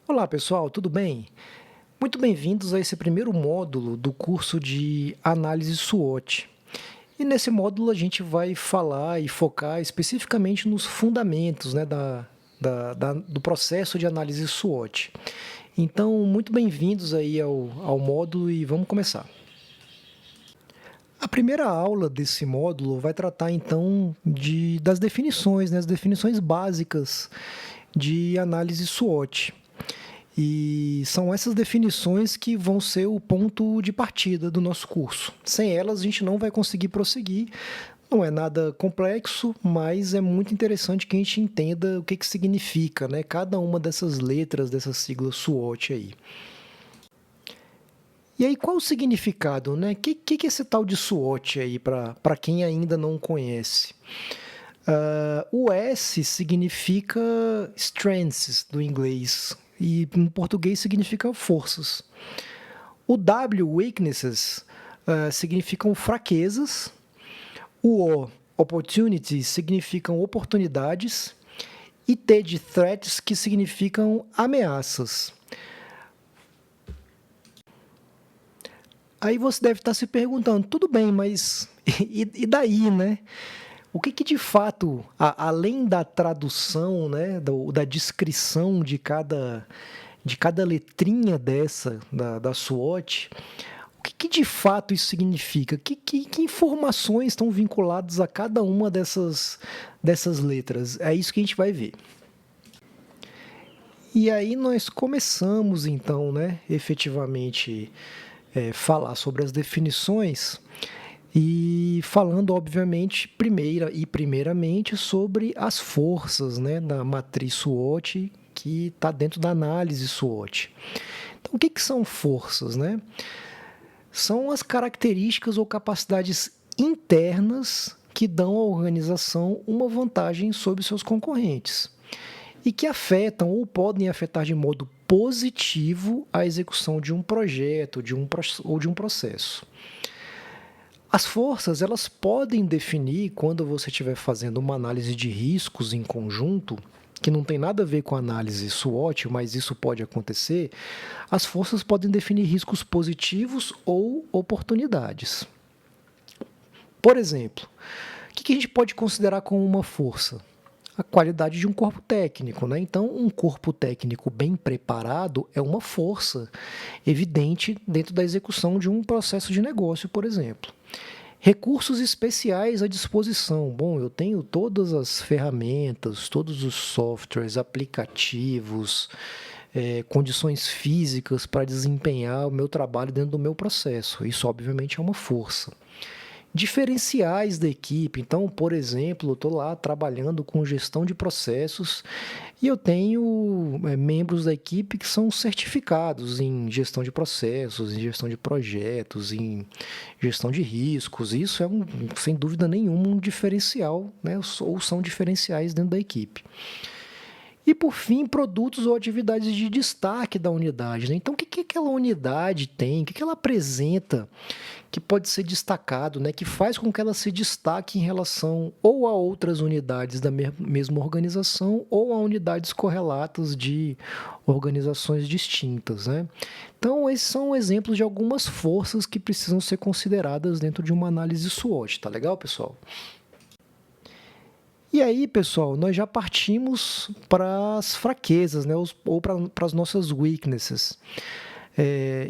Olá pessoal, tudo bem? Muito bem-vindos a esse primeiro módulo do curso de Análise SWOT. E nesse módulo a gente vai falar e focar especificamente nos fundamentos, né, do processo de análise SWOT. Então, muito bem-vindos aí ao módulo e vamos começar. A primeira aula desse módulo vai tratar então das definições, né, as definições básicas de análise SWOT. E são essas definições que vão ser o ponto de partida do nosso curso. Sem elas, a gente não vai conseguir prosseguir. Não é nada complexo, mas é muito interessante que a gente entenda o que significa, né, cada uma dessas letras, dessas siglas SWOT aí. E aí, qual o significado, né? O que é esse tal de SWOT aí, para quem ainda não conhece? O S significa strengths, do inglês, e em português significa forças. O W, weaknesses, significam fraquezas. O O, opportunities, significam oportunidades. E T de threats, que significam ameaças. Aí você deve estar se perguntando, tudo bem, mas e daí, né? O que de fato, além da tradução, né, da descrição de cada letrinha dessa, da SWOT, o que de fato isso significa? Que informações estão vinculadas a cada uma dessas letras? É isso que a gente vai ver. E aí nós começamos, então, né, efetivamente, falar sobre as definições e falando, obviamente, primeiramente sobre as forças, né, da matriz SWOT que está dentro da análise SWOT. Então, o que são forças, né? São as características ou capacidades internas que dão à organização uma vantagem sobre seus concorrentes e que afetam ou podem afetar de modo positivo a execução de um projeto, ou de um processo. As forças, elas podem definir, quando você estiver fazendo uma análise de riscos em conjunto, que não tem nada a ver com a análise SWOT, mas isso pode acontecer, as forças podem definir riscos positivos ou oportunidades. Por exemplo, o que a gente pode considerar como uma força? A qualidade de um corpo técnico, né? Então, um corpo técnico bem preparado é uma força evidente dentro da execução de um processo de negócio, por exemplo. Recursos especiais à disposição. Bom, eu tenho todas as ferramentas, todos os softwares, aplicativos, condições físicas para desempenhar o meu trabalho dentro do meu processo. Isso, obviamente, é uma força. Diferenciais da equipe. Então, por exemplo, eu estou lá trabalhando com gestão de processos e eu tenho membros da equipe que são certificados em gestão de processos, em gestão de projetos, em gestão de riscos. Isso é, sem dúvida nenhuma, um diferencial, né? Ou são diferenciais dentro da equipe. E, por fim, produtos ou atividades de destaque da unidade, né? Então, o que aquela unidade tem? O que ela apresenta que pode ser destacado, né? Que faz com que ela se destaque em relação ou a outras unidades da mesma organização ou a unidades correlatas de organizações distintas, né? Então, esses são exemplos de algumas forças que precisam ser consideradas dentro de uma análise SWOT, tá legal, pessoal? E aí, pessoal, nós já partimos para as fraquezas, né, ou para as nossas weaknesses.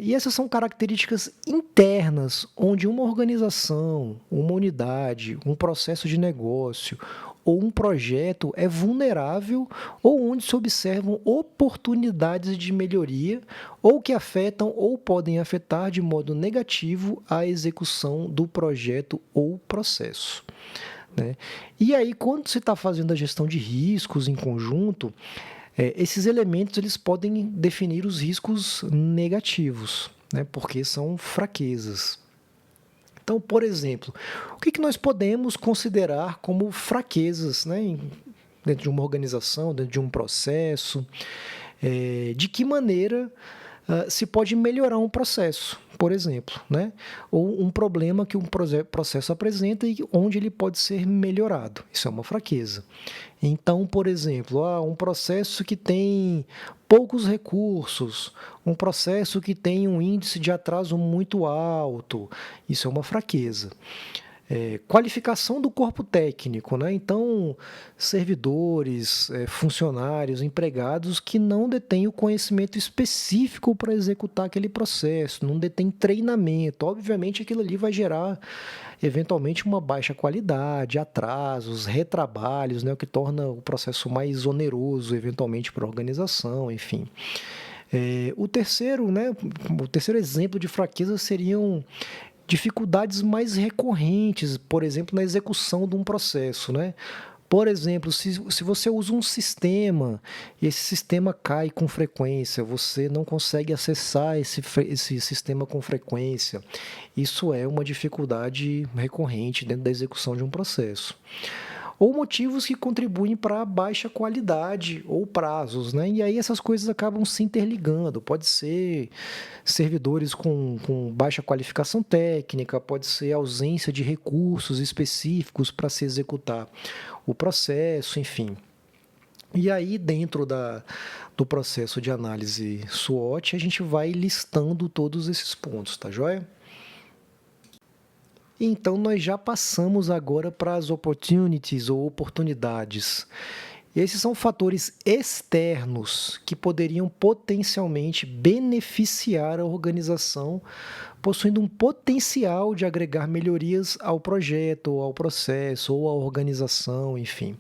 E essas são características internas, onde uma organização, uma unidade, um processo de negócio ou um projeto é vulnerável ou onde se observam oportunidades de melhoria ou que afetam ou podem afetar de modo negativo a execução do projeto ou processo, né? E aí, quando se está fazendo a gestão de riscos em conjunto, esses elementos eles podem definir os riscos negativos, né? Porque são fraquezas. Então, por exemplo, o que nós podemos considerar como fraquezas, né? Dentro de uma organização, dentro de um processo? De que maneira se pode melhorar um processo, por exemplo, né? Ou um problema que um processo apresenta e onde ele pode ser melhorado. Isso é uma fraqueza. Então, por exemplo, um processo que tem poucos recursos, um processo que tem um índice de atraso muito alto, isso é uma fraqueza. Qualificação do corpo técnico, né? Então, servidores, funcionários, empregados que não detêm o conhecimento específico para executar aquele processo, não detêm treinamento. Obviamente, aquilo ali vai gerar, eventualmente, uma baixa qualidade, atrasos, retrabalhos, né? O que torna o processo mais oneroso, eventualmente, para a organização, enfim. O terceiro, né, o terceiro exemplo de fraqueza seriam dificuldades mais recorrentes, por exemplo, na execução de um processo, né? Por exemplo, se você usa um sistema e esse sistema cai com frequência, você não consegue acessar esse sistema com frequência, isso é uma dificuldade recorrente dentro da execução de um processo. Ou motivos que contribuem para baixa qualidade ou prazos, né? E aí essas coisas acabam se interligando. Pode ser servidores com baixa qualificação técnica, pode ser ausência de recursos específicos para se executar o processo, enfim. E aí, dentro do processo de análise SWOT, a gente vai listando todos esses pontos, tá joia? Então, nós já passamos agora para as opportunities ou oportunidades. Esses são fatores externos que poderiam potencialmente beneficiar a organização, possuindo um potencial de agregar melhorias ao projeto, ou ao processo, ou à organização, enfim.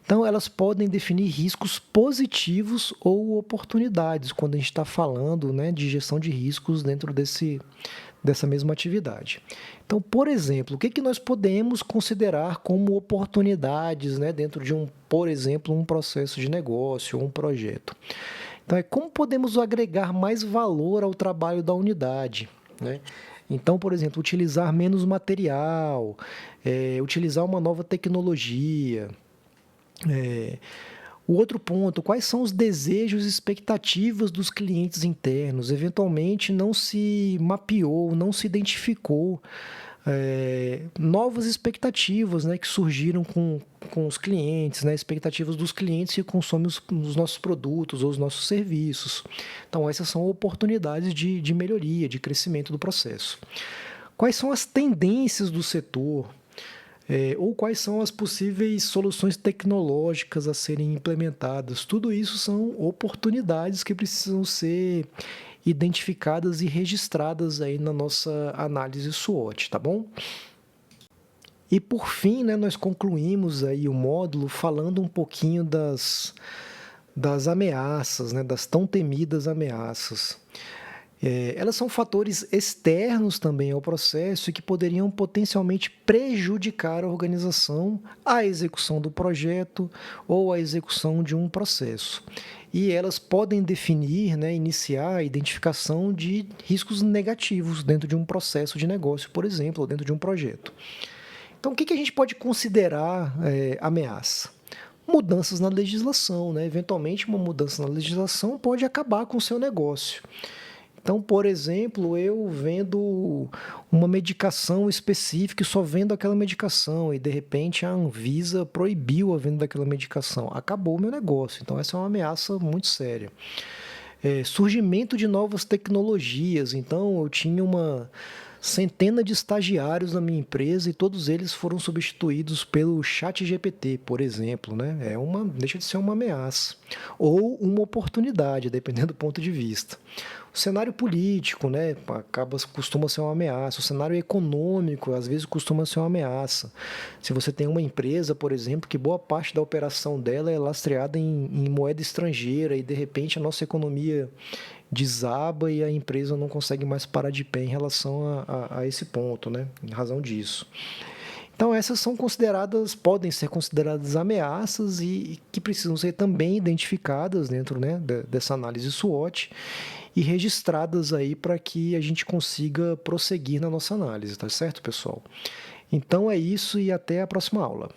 Então, elas podem definir riscos positivos ou oportunidades, quando a gente está falando, né, de gestão de riscos dentro dessa mesma atividade. Então, por exemplo, o que nós podemos considerar como oportunidades, né, dentro de por exemplo, um processo de negócio ou um projeto? Então, como podemos agregar mais valor ao trabalho da unidade, né? Então, por exemplo, utilizar menos material, utilizar uma nova tecnologia. O outro ponto, quais são os desejos e expectativas dos clientes internos? Eventualmente não se mapeou, não se identificou novas expectativas, né, que surgiram com os clientes, né, expectativas dos clientes que consomem os nossos produtos ou os nossos serviços. Então, essas são oportunidades de melhoria, de crescimento do processo. Quais são as tendências do setor? Ou quais são as possíveis soluções tecnológicas a serem implementadas. Tudo isso são oportunidades que precisam ser identificadas e registradas aí na nossa análise SWOT, tá bom? E por fim, né, nós concluímos aí o módulo falando um pouquinho das ameaças, né, das tão temidas ameaças. Elas são fatores externos também ao processo e que poderiam potencialmente prejudicar a organização, a execução do projeto ou a execução de um processo. E elas podem definir, né, iniciar a identificação de riscos negativos dentro de um processo de negócio, por exemplo, ou dentro de um projeto. Então, o que a gente pode considerar ameaça? Mudanças na legislação, né? Eventualmente, uma mudança na legislação pode acabar com o seu negócio. Então, por exemplo, eu vendo uma medicação específica e só vendo aquela medicação e, de repente, a Anvisa proibiu a venda daquela medicação. Acabou o meu negócio. Então, essa é uma ameaça muito séria. Surgimento de novas tecnologias. Então, eu tinha uma centena de estagiários na minha empresa e todos eles foram substituídos pelo ChatGPT, por exemplo, né? Deixa de ser uma ameaça ou uma oportunidade, dependendo do ponto de vista. O cenário político, né, costuma ser uma ameaça. O cenário econômico, às vezes, costuma ser uma ameaça. Se você tem uma empresa, por exemplo, que boa parte da operação dela é lastreada em moeda estrangeira e, de repente, a nossa economia desaba e a empresa não consegue mais parar de pé em relação a esse ponto, né, em razão disso. Então, essas podem ser consideradas ameaças e que precisam ser também identificadas dentro, né, dessa análise SWOT e registradas aí para que a gente consiga prosseguir na nossa análise, tá certo, pessoal? Então é isso e até a próxima aula.